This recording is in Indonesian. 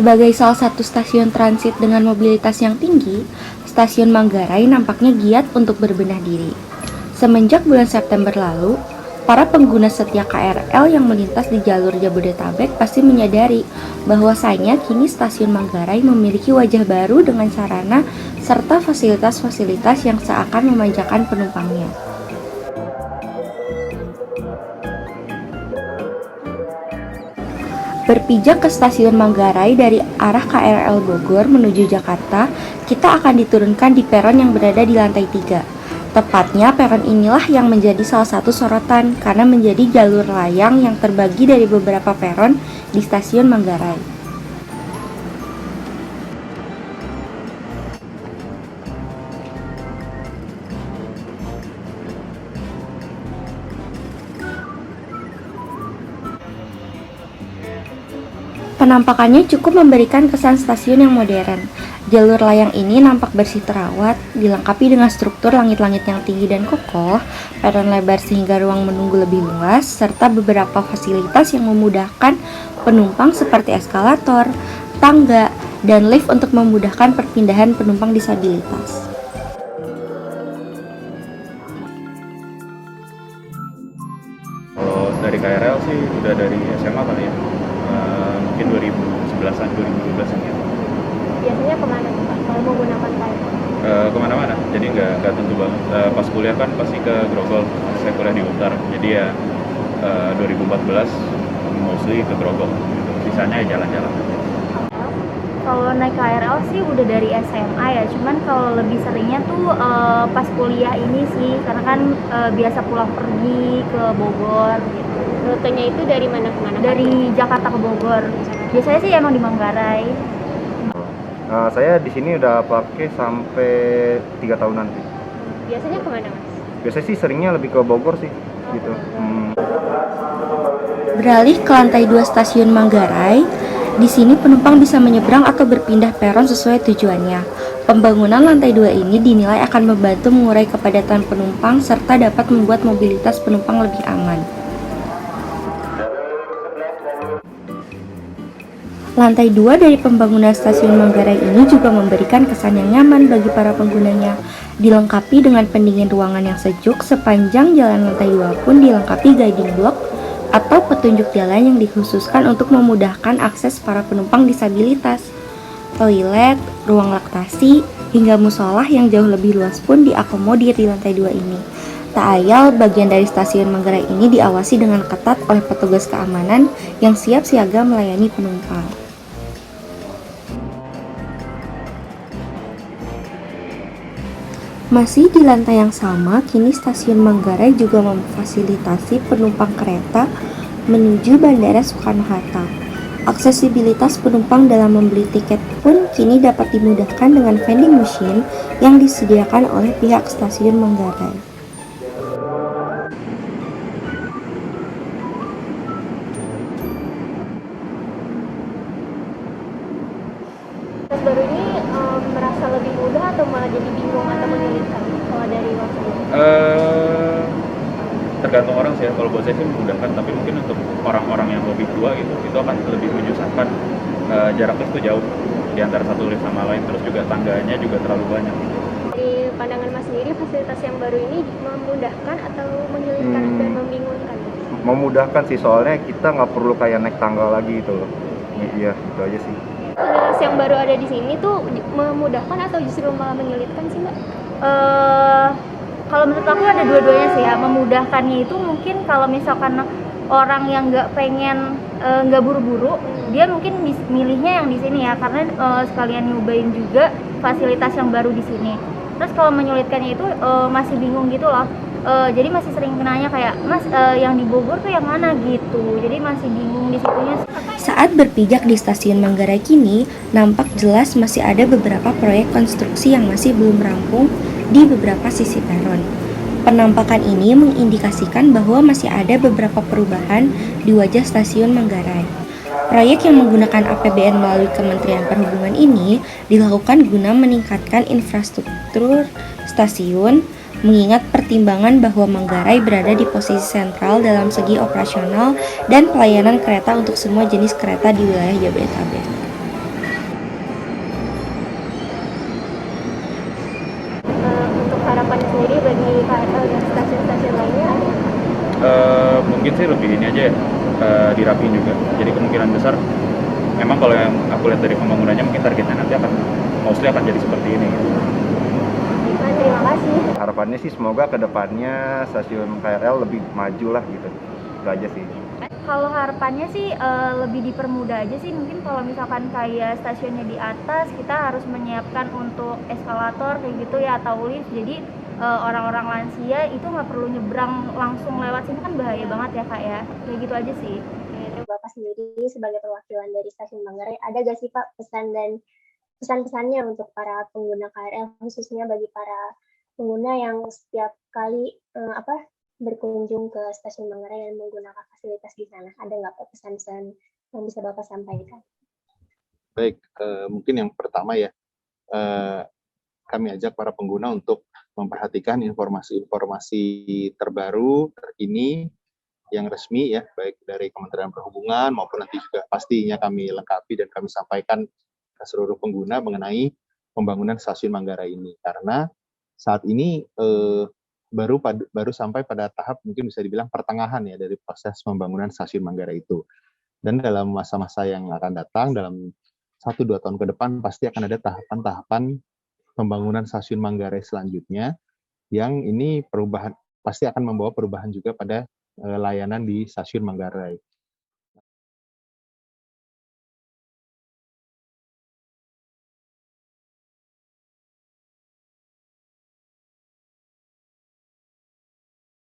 Sebagai salah satu stasiun transit dengan mobilitas yang tinggi, Stasiun Manggarai nampaknya giat untuk berbenah diri. Semenjak bulan September lalu, para pengguna setia KRL yang melintas di jalur Jabodetabek pasti menyadari bahwasanya kini Stasiun Manggarai memiliki wajah baru dengan sarana serta fasilitas-fasilitas yang seakan memanjakan penumpangnya. Berpijak ke Stasiun Manggarai dari arah KRL Bogor menuju Jakarta, kita akan diturunkan di peron yang berada di lantai 3. Tepatnya peron inilah yang menjadi salah satu sorotan karena menjadi jalur layang yang terbagi dari beberapa peron di Stasiun Manggarai. Penampakannya cukup memberikan kesan stasiun yang modern. Jalur layang ini nampak bersih terawat, dilengkapi dengan struktur langit-langit yang tinggi dan kokoh, peron lebar sehingga ruang menunggu lebih luas, serta beberapa fasilitas yang memudahkan penumpang seperti eskalator, tangga, dan lift untuk memudahkan perpindahan penumpang disabilitas. Kalau dari KRL sih udah dari SMA kali ya. Mungkin 2011-an, 2012-an gitu. Biasanya kemana tuh Pak, kalau menggunakan KRL? Kemana-mana, jadi nggak tentu banget. Pas kuliah kan pasti ke Grogol, saya kuliah di Utar, jadi ya 2014 mostly ke Grogol, gitu. Sisanya ya jalan-jalan. Kalau naik KRL sih udah dari SMA ya, cuman kalau lebih seringnya tuh pas kuliah ini sih, karena kan biasa pulang pergi ke Bogor gitu. Rutenya itu dari mana ke mana? Dari Jakarta ke Bogor. Biasanya sih emang di Manggarai. Saya di sini udah pakai sampai 3 tahunan sih. Biasanya kemana Mas? Biasanya sih seringnya lebih ke Bogor sih, gitu. Beralih ke lantai 2 Stasiun Manggarai, di sini penumpang bisa menyeberang atau berpindah peron sesuai tujuannya. Pembangunan lantai 2 ini dinilai akan membantu mengurai kepadatan penumpang serta dapat membuat mobilitas penumpang lebih aman. Lantai 2 dari pembangunan Stasiun Manggarai ini juga memberikan kesan yang nyaman bagi para penggunanya. Dilengkapi dengan pendingin ruangan yang sejuk, sepanjang jalan lantai 2 pun dilengkapi guiding block atau petunjuk jalan yang dikhususkan untuk memudahkan akses para penumpang disabilitas. Toilet, ruang laktasi, hingga musola yang jauh lebih luas pun diakomodir di lantai 2 ini. Tak ayal, bagian dari Stasiun Manggarai ini diawasi dengan ketat oleh petugas keamanan yang siap siaga melayani penumpang. Masih di lantai yang sama, kini Stasiun Manggarai juga memfasilitasi penumpang kereta menuju Bandara Soekarno-Hatta. Aksesibilitas penumpang dalam membeli tiket pun kini dapat dimudahkan dengan vending machine yang disediakan oleh pihak Stasiun Manggarai. Tes baru ini merasa lebih mudah atau malah jadi bingung atau menyulitkan kalau dari Mas? Tergantung orang sih ya. Kalau buat saya sih memudahkan, tapi mungkin untuk orang-orang yang lebih tua gitu, itu akan lebih menyusahkan. Jaraknya itu jauh di antara satu lift sama lain, terus juga tangganya juga terlalu banyak. Di pandangan Mas sendiri, fasilitas yang baru ini memudahkan atau menyulitkan dan membingungkan? Memudahkan sih, soalnya kita nggak perlu kayak naik tangga lagi gitu loh. Iya, itu aja sih. Fasilitas yang baru ada di sini tuh memudahkan atau justru malah menyulitkan sih Mbak? Kalau menurut aku ada dua-duanya sih ya. Memudahkannya itu mungkin kalau misalkan orang yang nggak pengen nggak buru-buru, dia mungkin milihnya yang di sini ya, karena sekalian nyobain juga fasilitas yang baru di sini. Terus kalau menyulitkannya itu masih bingung gitu loh. Jadi masih sering nanya kayak, Mas yang di Bogor tuh yang mana gitu. Jadi masih bingung di situnya. Saat berpijak di Stasiun Manggarai kini, nampak jelas masih ada beberapa proyek konstruksi yang masih belum rampung di beberapa sisi peron. Penampakan ini mengindikasikan bahwa masih ada beberapa perubahan di wajah Stasiun Manggarai. Proyek yang menggunakan APBN melalui Kementerian Perhubungan ini dilakukan guna meningkatkan infrastruktur stasiun, mengingat pertimbangan bahwa Manggarai berada di posisi sentral dalam segi operasional dan pelayanan kereta untuk semua jenis kereta di wilayah Jabodetabek. mungkin sih lebih ini aja ya, dirapiin juga. Jadi kemungkinan besar memang kalau yang aku lihat dari pembangunannya mungkin targetnya nanti akan mostly akan jadi seperti ini gitu. Nah, terima kasih. Harapannya sih semoga kedepannya stasiun KRL lebih maju lah gitu. Itu aja sih. Kalau harapannya sih lebih dipermudah aja sih, mungkin kalau misalkan kayak stasiunnya di atas kita harus menyiapkan untuk eskalator kayak gitu ya, atau lift, jadi orang-orang lansia itu nggak perlu nyebrang langsung lewat sini, kan bahaya banget ya Kak ya, kayak gitu aja sih. Bapak sendiri sebagai perwakilan dari Stasiun Manggarai, ada gak sih Pak pesan dan pesan-pesannya untuk para pengguna KRL, khususnya bagi para pengguna yang setiap kali berkunjung ke Stasiun Manggarai dan menggunakan fasilitas di sana? Ada nggak Pak pesan-pesan yang bisa Bapak sampaikan? Baik, mungkin yang pertama ya, kami ajak para pengguna untuk memperhatikan informasi-informasi terbaru, terkini, yang resmi ya, baik dari Kementerian Perhubungan maupun nanti juga pastinya kami lengkapi dan kami sampaikan ke seluruh pengguna mengenai pembangunan stasiun Manggarai ini. Karena saat ini baru sampai pada tahap mungkin bisa dibilang pertengahan ya dari proses pembangunan stasiun Manggarai itu. Dan dalam masa-masa yang akan datang, dalam 1-2 tahun ke depan pasti akan ada tahapan-tahapan pembangunan stasiun Manggarai selanjutnya yang ini pasti akan membawa perubahan juga pada layanan di stasiun Manggarai.